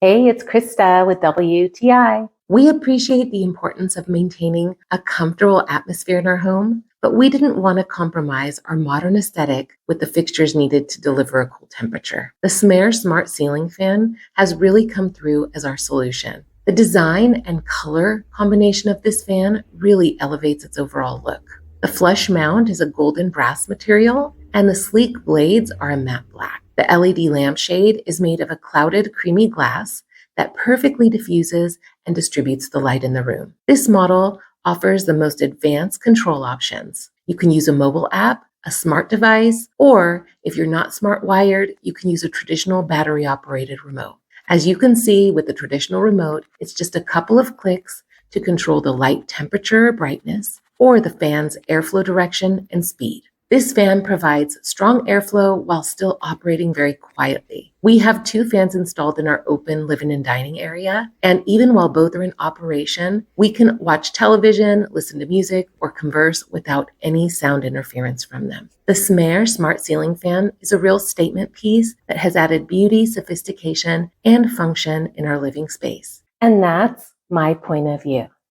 Hey, it's Krista with WTI. We appreciate the importance of maintaining a comfortable atmosphere in our home, but we didn't want to compromise our modern aesthetic with the fixtures needed to deliver a cool temperature. The SMAAIR Smart Ceiling Fan has really come through as our solution. The design and color combination of this fan really elevates its overall look. The flush mount is a golden brass material, and the sleek blades are a matte black. The LED lampshade is made of a clouded creamy glass that perfectly diffuses and distributes the light in the room. This model offers the most advanced control options. You can use a mobile app, a smart device, or if you're not smart wired, you can use a traditional battery-operated remote. As you can see with the traditional remote, it's just a couple of clicks to control the light temperature or brightness, or the fan's airflow direction and speed. This fan provides strong airflow while still operating very quietly. We have 2 fans installed in our open living and dining area, and even while both are in operation, we can watch television, listen to music, or converse without any sound interference from them. The SMAAIR Smart Ceiling Fan is a real statement piece that has added beauty, sophistication, and function in our living space. And that's my point of view.